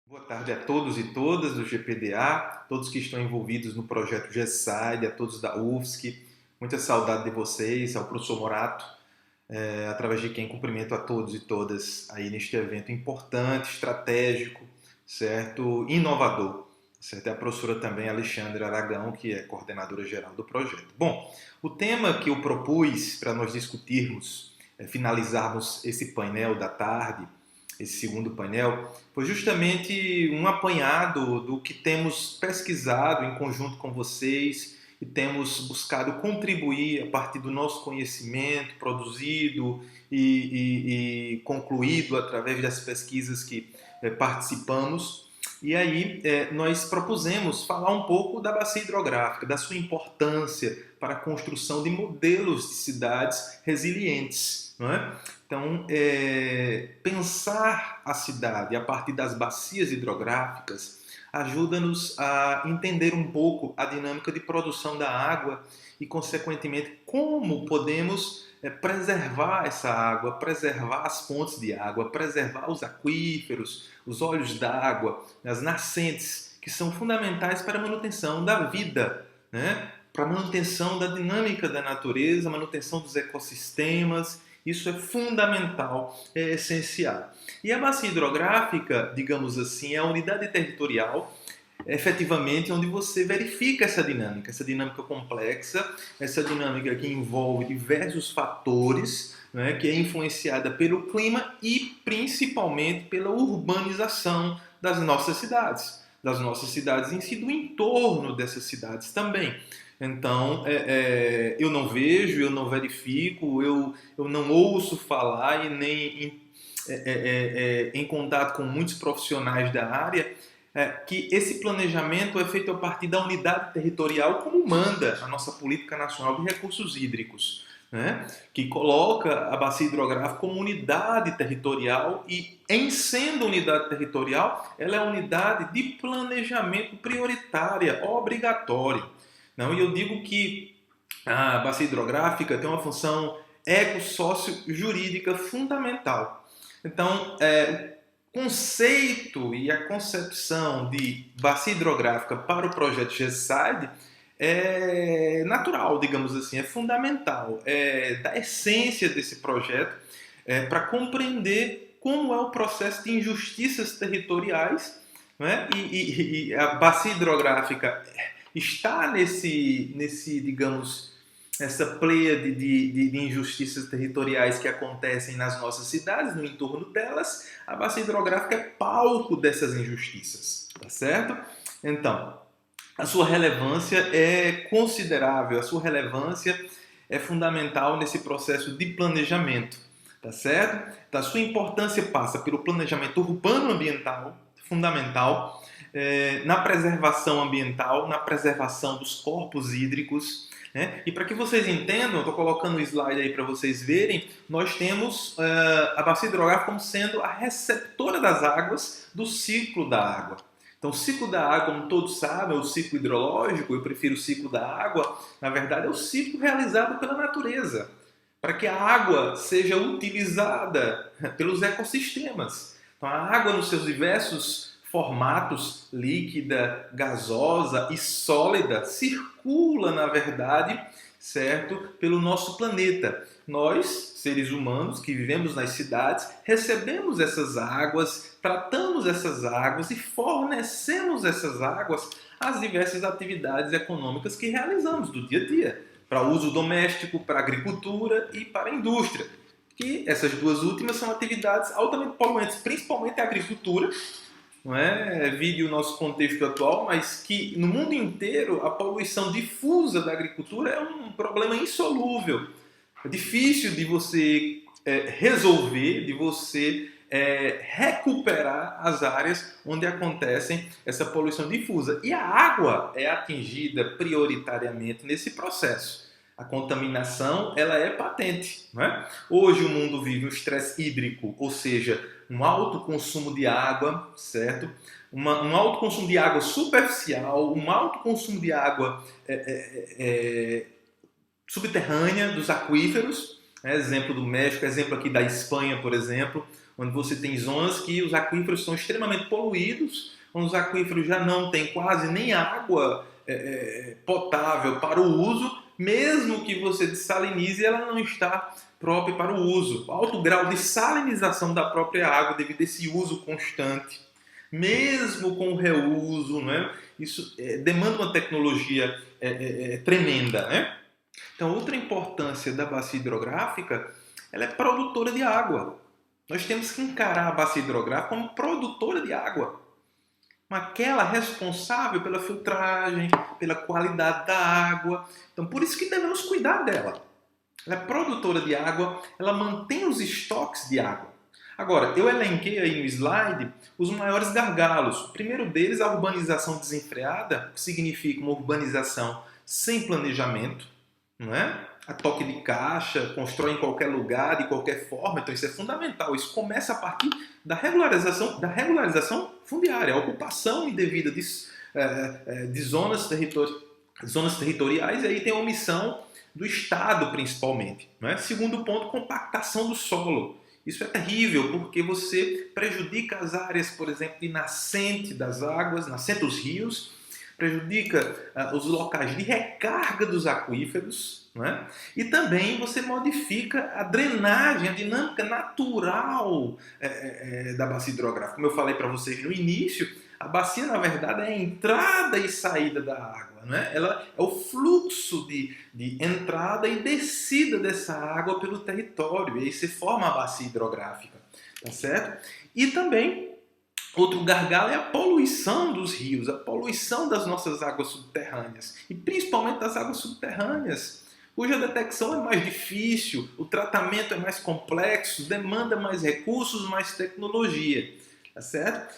Boa tarde a todos e todas do GPDA, todos que estão envolvidos no projeto GESAID, a todos da UFSC. Muita saudade de vocês, ao professor Morato, através de quem cumprimento a todos e todas aí neste evento importante, estratégico, certo? Inovador. Certo? É a professora também Alexandre Aragão, que é coordenadora geral do projeto. Bom, o tema que eu propus para nós discutirmos, finalizarmos esse painel da tarde, esse segundo painel, foi justamente um apanhado do que temos pesquisado em conjunto com vocês e temos buscado contribuir a partir do nosso conhecimento produzido e concluído através das pesquisas que participamos. E aí nós propusemos falar um pouco da bacia hidrográfica, da sua importância para a construção de modelos de cidades resilientes, não é? Então, pensar a cidade a partir das bacias hidrográficas ajuda-nos a entender um pouco a dinâmica de produção da água e, consequentemente, como podemos preservar essa água, preservar as fontes de água, preservar os aquíferos, os olhos d'água, as nascentes, que são fundamentais para a manutenção da vida, né? Para a manutenção da dinâmica da natureza, a manutenção dos ecossistemas. Isso é fundamental, é essencial. E a bacia hidrográfica, digamos assim, é a unidade territorial, efetivamente, onde você verifica essa dinâmica complexa, essa dinâmica que envolve diversos fatores, né, que é influenciada pelo clima e principalmente pela urbanização das nossas cidades em si, do entorno dessas cidades também. Então, eu não vejo, eu não verifico, eu não ouço falar e nem em contato com muitos profissionais da área que esse planejamento é feito a partir da unidade territorial, como manda a nossa Política Nacional de Recursos Hídricos, né? Que coloca a bacia hidrográfica como unidade territorial e, em sendo unidade territorial, ela é unidade de planejamento prioritária, obrigatória. Não? E eu digo que a bacia hidrográfica tem uma função ecossócio-jurídica fundamental. Então, o conceito e a concepção de bacia hidrográfica para o projeto GESAID é natural, digamos assim, é fundamental, é da essência desse projeto para compreender como é o processo de injustiças territoriais, né? E a bacia hidrográfica está digamos, essa pleiade de injustiças territoriais que acontecem nas nossas cidades, no entorno delas. A bacia hidrográfica é palco dessas injustiças, tá certo? Então, a sua relevância é considerável, a sua relevância é fundamental nesse processo de planejamento, tá certo? Então, a sua importância passa pelo planejamento urbano ambiental, fundamental, na preservação ambiental, na preservação dos corpos hídricos, né? E para que vocês entendam, eu estou colocando o slide aí para vocês verem, nós temos a bacia hidrográfica como sendo a receptora das águas do ciclo da água. Então, o ciclo da água, como todos sabem, é o ciclo hidrológico, eu prefiro o ciclo da água, na verdade é o ciclo realizado pela natureza, para que a água seja utilizada pelos ecossistemas. Então, a água nos seus diversos formatos, líquida, gasosa e sólida, circula, na verdade, certo, pelo nosso planeta. Nós, seres humanos que vivemos nas cidades, recebemos essas águas, tratamos essas águas e fornecemos essas águas às diversas atividades econômicas que realizamos do dia a dia, para uso doméstico, para a agricultura e para a indústria. Que essas duas últimas são atividades altamente poluentes, principalmente a agricultura, não é? Vide o nosso contexto atual, mas que no mundo inteiro a poluição difusa da agricultura é um problema insolúvel. É difícil de você resolver, de você recuperar as áreas onde acontecem essa poluição difusa. E a água é atingida prioritariamente nesse processo. A contaminação ela é patente. Não é? Hoje o mundo vive um estresse hídrico, ou seja, um alto consumo de água, certo? Um alto consumo de água superficial, um alto consumo de água subterrânea dos aquíferos, exemplo do México, exemplo aqui da Espanha, por exemplo, onde você tem zonas que os aquíferos são extremamente poluídos, onde os aquíferos já não têm quase nem água potável para o uso, mesmo que você dessalinize, ela não está própria para o uso. Alto grau de salinização da própria água devido a esse uso constante, mesmo com o reuso, né? Isso demanda uma tecnologia tremenda, né? Então, outra importância da bacia hidrográfica, ela é produtora de água. Nós temos que encarar a bacia hidrográfica como produtora de água. Aquela responsável pela filtragem, pela qualidade da água. Então, por isso que devemos cuidar dela. Ela é produtora de água, ela mantém os estoques de água. Agora, eu elenquei aí no slide os maiores gargalos. O primeiro deles é a urbanização desenfreada, que significa uma urbanização sem planejamento, não é? A toque de caixa, constrói em qualquer lugar, de qualquer forma. Então isso é fundamental. Isso começa a partir da regularização fundiária, a ocupação indevida de zonas territoriais, e aí tem a omissão do Estado, principalmente. Não é? Segundo ponto, compactação do solo. Isso é terrível, porque você prejudica as áreas, por exemplo, de nascente das águas, nascente dos rios, prejudica os locais de recarga dos aquíferos, não é? E também você modifica a drenagem, a dinâmica natural da bacia hidrográfica. Como eu falei para vocês no início, a bacia, na verdade, é a entrada e saída da água. Né? Ela é o fluxo de entrada e descida dessa água pelo território. E aí se forma a bacia hidrográfica. Tá certo? E também, outro gargalo é a poluição dos rios, a poluição das nossas águas subterrâneas. E principalmente das águas subterrâneas, cuja detecção é mais difícil, o tratamento é mais complexo, demanda mais recursos, mais tecnologia. Tá certo?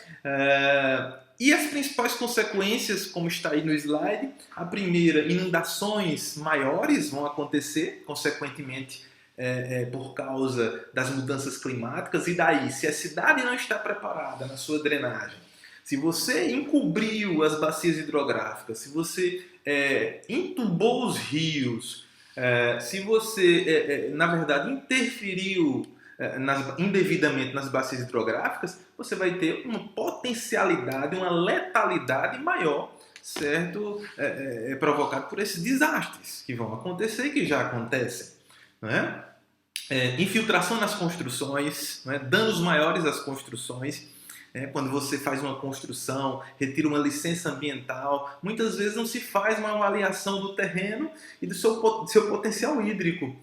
E as principais consequências, como está aí no slide, a primeira, inundações maiores vão acontecer, consequentemente, por causa das mudanças climáticas. E daí, se a cidade não está preparada na sua drenagem, se você encobriu as bacias hidrográficas, se você entubou os rios, se você, na verdade, interferiu indevidamente nas bacias hidrográficas, você vai ter uma potencialidade, uma letalidade maior, certo? Provocado por esses desastres que vão acontecer e que já acontecem. Né? Infiltração nas construções, né? Danos maiores às construções. Quando você faz uma construção, retira uma licença ambiental, muitas vezes não se faz uma avaliação do terreno e do seu potencial hídrico.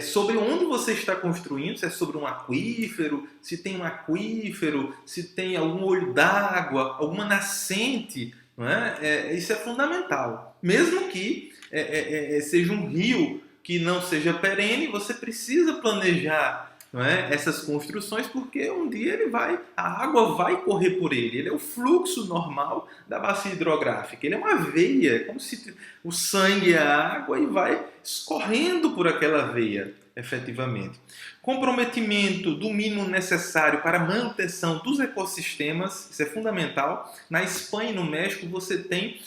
Sobre onde você está construindo, se é sobre um aquífero, se tem um aquífero, se tem algum olho d'água, alguma nascente, não é? Isso é fundamental. Mesmo que seja um rio que não seja perene, você precisa planejar, não é? Essas construções, porque um dia a água vai correr por ele. Ele é o fluxo normal da bacia hidrográfica. Ele é uma veia, como se o sangue é a água e vai escorrendo por aquela veia, efetivamente. Comprometimento do mínimo necessário para a manutenção dos ecossistemas, isso é fundamental. Na Espanha e no México você tem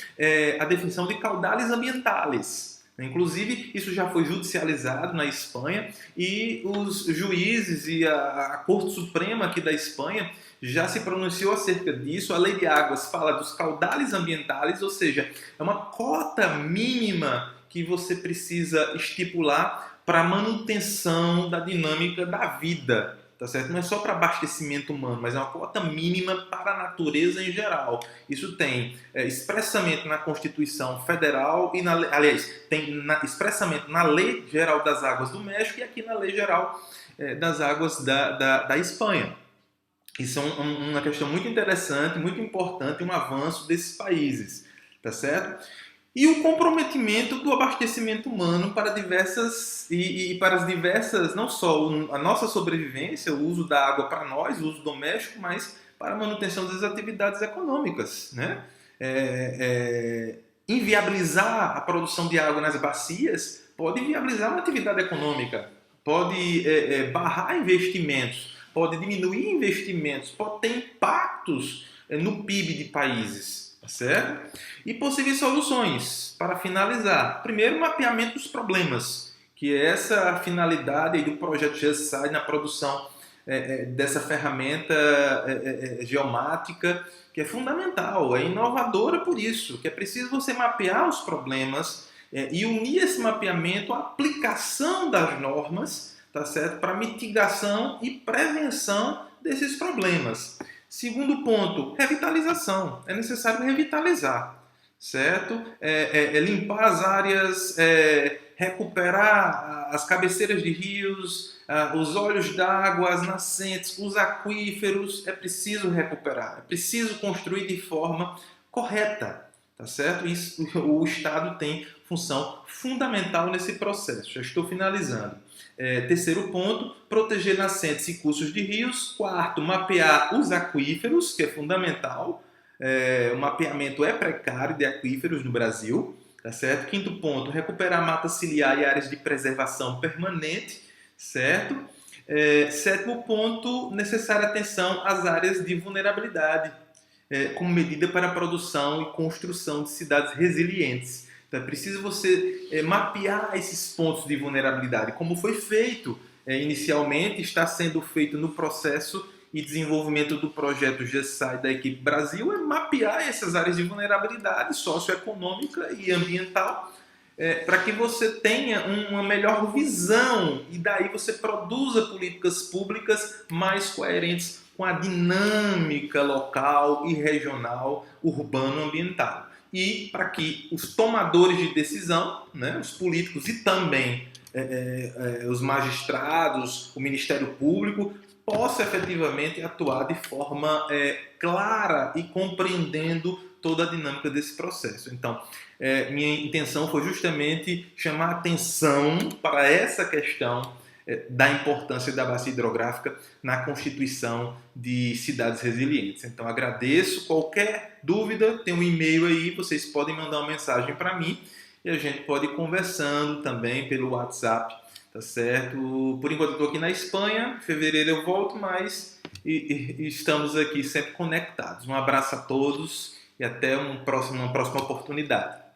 a definição de caudales ambientales. Inclusive, isso já foi judicializado na Espanha e os juízes e a Corte Suprema aqui da Espanha já se pronunciou acerca disso. A Lei de Águas fala dos caudales ambientales, ou seja, é uma cota mínima que você precisa estipular para a manutenção da dinâmica da vida. Tá certo? Não é só para abastecimento humano, mas é uma cota mínima para a natureza em geral. Isso tem expressamente na Constituição Federal e, tem expressamente na Lei Geral das Águas do México e aqui na Lei Geral das Águas da Espanha. Isso é uma questão muito interessante, muito importante, um avanço desses países. Tá certo? E o comprometimento do abastecimento humano para para as diversas, não só a nossa sobrevivência, o uso da água para nós, o uso doméstico, mas para a manutenção das atividades econômicas. Né? Inviabilizar a produção de água nas bacias pode inviabilizar uma atividade econômica, pode barrar investimentos, pode diminuir investimentos, pode ter impactos no PIB de países. Certo? E possíveis soluções, para finalizar. Primeiro, mapeamento dos problemas, que é essa finalidade do projeto GESSAI na produção dessa ferramenta geomática, que é fundamental, é inovadora por isso, que é preciso você mapear os problemas e unir esse mapeamento à aplicação das normas, tá certo? Para mitigação e prevenção desses problemas. Segundo ponto, revitalização. É necessário revitalizar, certo? Limpar as áreas, recuperar as cabeceiras de rios, os olhos d'água, as nascentes, os aquíferos. É preciso recuperar, é preciso construir de forma correta, tá certo? Isso, o Estado tem função fundamental nesse processo. Já estou finalizando. Terceiro ponto, proteger nascentes e cursos de rios. Quarto, mapear os aquíferos, que é fundamental. O mapeamento é precário de aquíferos no Brasil. Tá certo? Quinto ponto, recuperar mata ciliar e áreas de preservação permanente. Certo? Sétimo ponto, necessária atenção às áreas de vulnerabilidade, como medida para a produção e construção de cidades resilientes. Então é preciso você mapear esses pontos de vulnerabilidade, como foi feito inicialmente, está sendo feito no processo e desenvolvimento do projeto GESAI da equipe Brasil, é mapear essas áreas de vulnerabilidade socioeconômica e ambiental, para que você tenha uma melhor visão e daí você produza políticas públicas mais coerentes com a dinâmica local e regional, urbano-ambiental. E para que os tomadores de decisão, né, os políticos e também os magistrados, o Ministério Público, possam efetivamente atuar de forma clara e compreendendo toda a dinâmica desse processo. Então, minha intenção foi justamente chamar atenção para essa questão da importância da bacia hidrográfica na constituição de cidades resilientes. Então, agradeço. Qualquer dúvida, tem um e-mail aí, vocês podem mandar uma mensagem para mim e a gente pode ir conversando também pelo WhatsApp, tá certo? Por enquanto eu estou aqui na Espanha, em fevereiro eu volto, mas estamos aqui sempre conectados. Um abraço a todos e até uma próxima oportunidade.